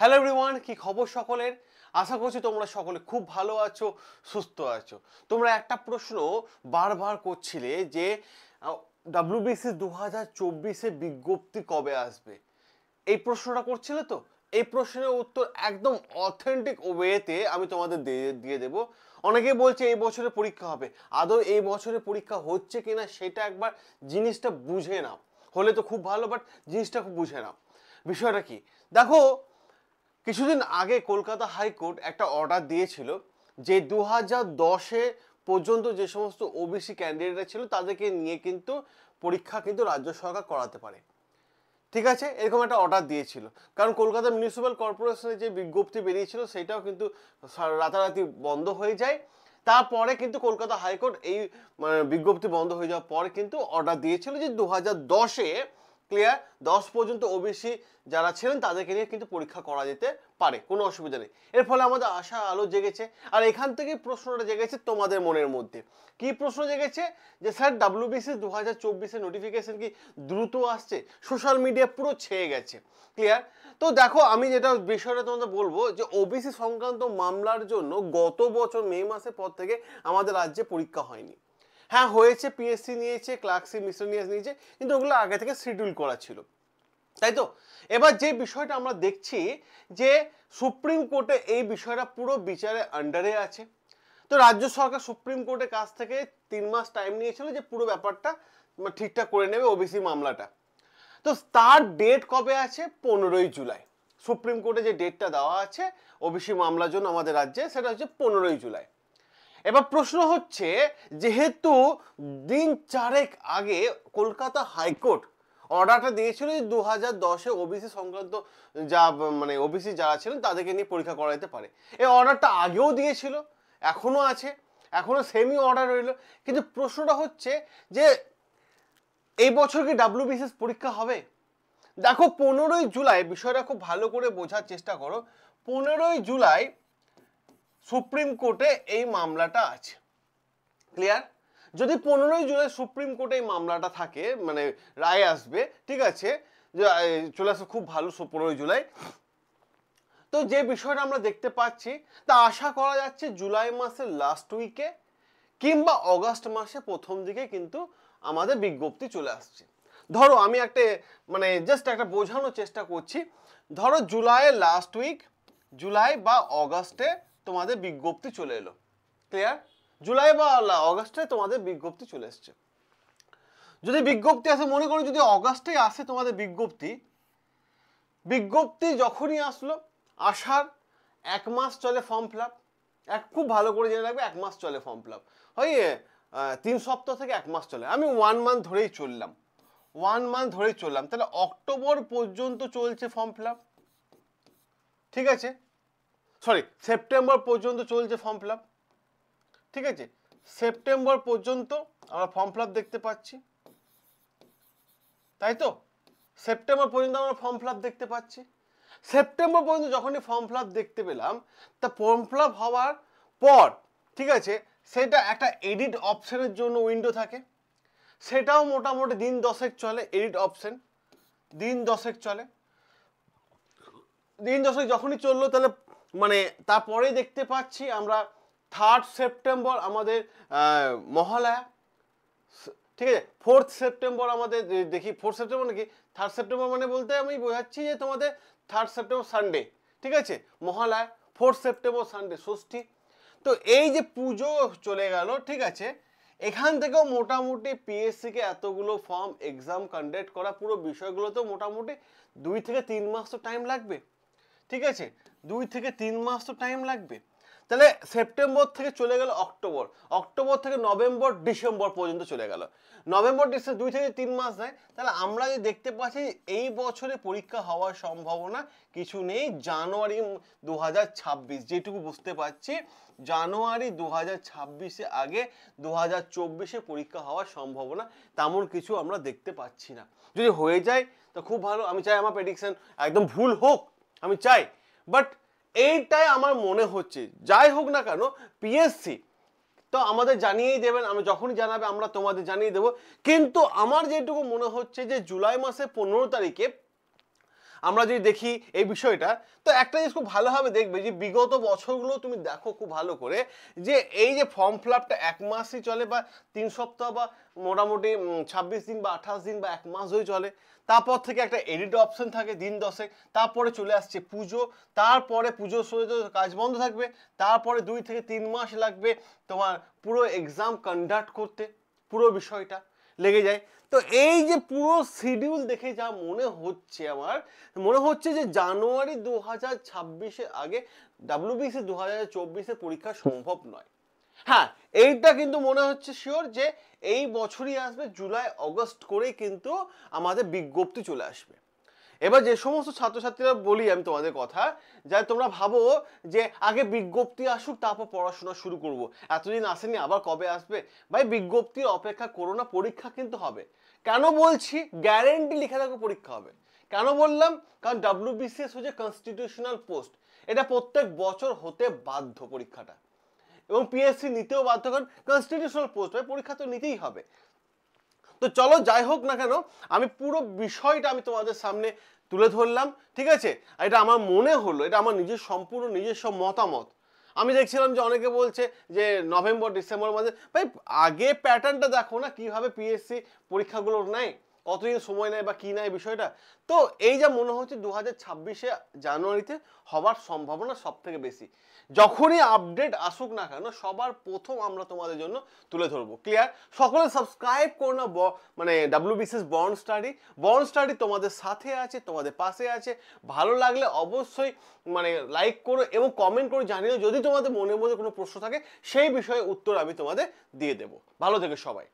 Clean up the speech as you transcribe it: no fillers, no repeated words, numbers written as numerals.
Hello everyone, কি খবর সকলের? আশা করছি তোমরা সকলে খুব ভালো আছো, সুস্থ আছো। তোমরা একটা প্রশ্ন বারবার করছিলে যে ডাব্লিউবিসি 2024-এ বিজ্ঞপ্তি কবে আসবে, এই প্রশ্নটা করছিলে তো। এই প্রশ্নের উত্তর একদম অথেন্টিক ওয়েতে আমি তোমাদের দিয়ে দেব। অনেকে বলছে এই বছরে পরীক্ষা হবে, আদৌ এই বছরে পরীক্ষা হচ্ছে কিনা সেটা একবার জিনিসটা বুঝে নাও। হলে তো খুব ভালো, বাট জিনিসটা খুব বুঝে নাও। বিষয়টা কি দেখো, কিছুদিন আগে কলকাতা হাইকোর্ট একটা অর্ডার দিয়েছিল যে 2010 পর্যন্ত যে সমস্ত ওবিসি ক্যান্ডিডেটরা ছিল তাদেরকে নিয়ে কিন্তু পরীক্ষা কিন্তু রাজ্য সরকার করাতে পারে। ঠিক আছে, এরকম একটা অর্ডার দিয়েছিল, কারণ কলকাতা মিউনিসিপ্যাল কর্পোরেশনের যে বিজ্ঞপ্তি বেরিয়েছিল সেটাও কিন্তু রাতারাতি বন্ধ হয়ে যায়। তারপরে কিন্তু কলকাতা হাইকোর্ট এই বিজ্ঞপ্তি বন্ধ হয়ে যাওয়ার পরে কিন্তু অর্ডার দিয়েছিল যে 2010-এ ক্লিয়ার 10 পর্যন্ত ওবিসি যারা ছিলেন তাদেরকে নিয়ে কিন্তু পরীক্ষা করা যেতে পারে, কোনো অসুবিধা নেই। এর ফলে আমাদের আশা আলো জেগেছে। আর এখান থেকে প্রশ্নটা জেগেছে তোমাদের মনের মধ্যে। কি প্রশ্ন জেগেছে? যে স্যার ডাব্লিউবিসি 2024-এর নোটিফিকেশন কি দ্রুত আসছে? সোশ্যাল মিডিয়া পুরো ছেয়ে গেছে, ক্লিয়ার। তো দেখো, আমি যেটা বিষয়টা তোমাদের বলবো যে ওবিসি সংক্রান্ত মামলার জন্য গত বছর মে মাসের পর থেকে আমাদের রাজ্যে পরীক্ষা হয়নি। হ্যাঁ হয়েছে, পিএসসি নিয়েছে, ক্লার্কসি মিসেলেনিয়াস নিয়েছে, কিন্তু ওগুলো আগে থেকে শিডিউল করা ছিল, তাই তো। এবার যে বিষয়টা আমরা দেখছি যে সুপ্রিম কোর্টে এই বিষয়টা পুরো বিচারের আন্ডারে আছে। তো রাজ্য সরকার সুপ্রিম কোর্টের কাছ থেকে 3 মাস টাইম নিয়েছিল যে পুরো ব্যাপারটা ঠিকঠাক করে নেবে ওবিসি মামলাটা। তো তার ডেট কবে আছে? 15ই জুলাই। সুপ্রিম কোর্টে যে ডেটটা দেওয়া আছে ওবিসি মামলার জন্য আমাদের রাজ্যে, সেটা হচ্ছে 15ই জুলাই। এবার প্রশ্ন হচ্ছে, যেহেতু দিন 4 আগে কলকাতা হাইকোর্ট অর্ডারটা দিয়েছিল যে 2010-এ ওবিসি সংক্রান্ত যা ওবিসি যারা ছিলেন তাদেরকে নিয়ে পরীক্ষা করা যেতে পারে, এই অর্ডারটা আগেও দিয়েছিল, এখনো আছে, এখনো সেমই অর্ডার রইল। কিন্তু প্রশ্নটা হচ্ছে যে এই বছর কি ডাব্লিউবিসিএস পরীক্ষা হবে? দেখো 15ই জুলাই, বিষয়টা খুব ভালো করে বোঝার চেষ্টা করো। 15ই জুলাই সুপ্রিম কোর্টে এই মামলাটা আছে, ক্লিয়ার। যদি 15ই জুলাই সুপ্রিম কোর্টে এই মামলাটা থাকে, রায় আসবে, ঠিক আছে, যে চলে আসবে, খুব ভালো 15ই জুলাই। তো যে বিষয়টা আমরা দেখতে পাচ্ছি তা আশা করা যাচ্ছে জুলাই মাসের লাস্ট উইকে কিংবা অগাস্ট মাসে প্রথম দিকে কিন্তু আমাদের বিজ্ঞপ্তি চলে আসছে। ধরো আমি একটা জাস্ট একটা বোঝানোর চেষ্টা করছি। ধরো জুলাইয়ের লাস্ট উইক, জুলাই বা অগাস্টে তোমাদের বিজ্ঞপ্তি চলে এলো, ক্লিয়ার। জুলাই বা অগাস্টে তোমাদের বিজ্ঞপ্তি চলে এসছে। যদি বিজ্ঞপ্তি আসে, মনে করো যদি অগাস্টে আসে তোমাদের বিজ্ঞপ্তি যখনই আসলো, আসার 1 মাস চলে ফর্ম ফিল আপ। খুব ভালো করে জেনে রাখবে, 1 মাস চলে ফর্ম ফিল আপ, হয় 3 সপ্তাহ থেকে 1 মাস চলে। আমি 1 মান্থ ধরেই চললাম, 1 মান্থ ধরেই চললাম, তাহলে অক্টোবর পর্যন্ত চলছে ফর্ম ফিল আপ, ঠিক আছে। সরি, সেপ্টেম্বর পর্যন্ত চলছে ফর্ম ফিল আপ, ঠিক আছে। সেপ্টেম্বর পর্যন্ত আমরা ফর্ম ফিল আপ দেখতে পাচ্ছি, তাই তো। সেপ্টেম্বর পর্যন্ত আমরা ফর্ম ফিল আপ দেখতে পাচ্ছি। সেপ্টেম্বর পর্যন্ত যখনই ফর্ম ফিল আপ দেখতে পেলাম, তা ফর্ম ফিল আপ হওয়ার পর, ঠিক আছে, সেটা একটা এডিট অপশনের জন্য উইন্ডো থাকে, সেটাও মোটামুটি দিন 10 চলে। এডিট অপশন দিন 10 চলে। দিন 10 যখনই চললো, তাহলে তারপরে দেখতে পাচ্ছি আমরা 3 সেপ্টেম্বর আমাদের মহালয়া, ঠিক আছে। 4 সেপ্টেম্বর আমাদের দেখি, 4 সেপ্টেম্বর নাকি 3 সেপ্টেম্বর বলতে আমি বোঝাচ্ছি যে তোমাদের 3 সেপ্টেম্বর সানডে, ঠিক আছে, মহালয়া। 4 সেপ্টেম্বর সানডে ষষ্ঠী। তো এই যে পুজো চলে গেল, ঠিক আছে, এখান থেকেও মোটামুটি পিএসসিকে এতগুলো ফর্ম এক্সাম কন্ডাক্ট করা, পুরো বিষয়গুলো তো মোটামুটি 2 থেকে 3 মাস তো টাইম লাগবে, ঠিক আছে। 2 থেকে 3 মাস তো টাইম লাগবে। তাহলে সেপ্টেম্বর থেকে চলে গেল অক্টোবর, অক্টোবর থেকে নভেম্বর ডিসেম্বর পর্যন্ত চলে গেল। নভেম্বর ডিসেম্বর 2 থেকে 3 মাস নেয়। তাহলে আমরা যে দেখতে পাচ্ছি এই বছরে পরীক্ষা হওয়ার সম্ভাবনা কিছু নেই। জানুয়ারি 2026, যেটুকু বুঝতে পারছি, জানুয়ারি 2026-এ আগে 2024-এ পরীক্ষা হওয়ার সম্ভাবনা তেমন কিছু আমরা দেখতে পাচ্ছি না। যদি হয়ে যায় তো খুব ভালো, আমি চাই আমার প্রেডিকশন একদম ভুল হোক, আমি চাই, বাট এইটাই আমার মনে হচ্ছে। যাই হোক না কেন, পিএসসি তো আমাদের জানিয়েই দেবেন, আমি যখনই জানাবে আমরা তোমাদের জানিয়ে দেব। কিন্তু আমার যেটুকু মনে হচ্ছে যে জুলাই মাসে 15 তারিখে আমরা যদি দেখি এই বিষয়টা, তো একটা জিনিস খুব ভালোভাবে দেখবে যে বিগত বছরগুলো তুমি দেখো খুব ভালো করে যে এই যে ফর্ম ফিল আপটা 1 মাসই চলে বা 3 সপ্তাহ বা মোটামুটি 26 দিন বা 28 দিন বা 1 মাস ধরে চলে। তারপর থেকে একটা এডিট অপশন থাকে দিন 10, তারপরে চলে আসছে পুজো, তারপরে পুজোর সময় তো কাজ বন্ধ থাকবে, তারপরে 2 থেকে 3 মাস লাগবে তোমার পুরো এক্সাম কন্ডাক্ট করতে, পুরো বিষয়টা লেগে যায়। তো এই যে পুরো শিডিউল দেখে যা মনে হচ্ছে, আমার মনে হচ্ছে যে জানুয়ারি 2026-এর আগে ডাব্লিউবিসি 2024-এর পরীক্ষা সম্ভব নয়। হ্যাঁ, এইটা কিন্তু মনে হচ্ছে শিওর যে এই বছরই আসবে, জুলাই আগস্ট করেই কিন্তু আমাদের বিজ্ঞপ্তি চলে আসবে। এবার যে সমস্ত ছাত্রছাত্রীরা বলি আমি তোমাদের কথা, যা তোমরা ভাবো যে আগে বিজ্ঞপ্তি আসুক তারপর পড়াশোনা শুরু করব, এতদিন আসেনি আবার কবে আসবে, ভাই বিজ্ঞপ্তির অপেক্ষা করো না, পরীক্ষা কিন্তু হবে। কেন বলছি? গ্যারেন্টি লিখে রাখো পরীক্ষা হবে। কেন বললাম? কারণ ডাব্লিউবিসিএস হচ্ছে কনস্টিটিউশনাল পোস্ট, এটা প্রত্যেক বছর হতে বাধ্য পরীক্ষাটা, এবং পিএসসি নিতেও বাধ্য, কারণ কনস্টিটিউশনাল পোস্ট, ভাই পরীক্ষা তো নিতেই হবে। তো চলো যাই হোক না কেন, আমি পুরো বিষয়টা আমি তোমাদের সামনে তুলে ধরলাম, ঠিক আছে? এটা আমার মনে হলো, এটা আমার নিজের সম্পূর্ণ নিজস্ব মতামত। আমি দেখছিলাম যে অনেকে বলছে যে নভেম্বর ডিসেম্বরের মধ্যে, ভাই আগে প্যাটার্নটা দেখো না কিভাবে পিএসসি পরীক্ষাগুলো নেয়, কতদিন সময় নেয় বা কি নেয় বিষয়টা। তো এই যা মনে হচ্ছে 2026-এ জানুয়ারিতে হওয়ার সম্ভাবনা সব থেকে বেশি। যখনই আপডেট আসুক না কেন সবার প্রথম আমরা তোমাদের জন্য তুলে ধরবো। ক্লিয়ার? সকলে সাবস্ক্রাইব করো না, মানে ডাব্লিউবিসিএস বন্ড স্টাডি তোমাদের সাথে আছে, তোমাদের পাশে আছে। ভালো লাগলে অবশ্যই মানে লাইক করো এবং কমেন্ট করে জানিও, যদি তোমাদের মনের মধ্যে কোনো প্রশ্ন থাকে সেই বিষয়ে উত্তর আমি তোমাদের দিয়ে দেবো। ভালো থেকো সবাই।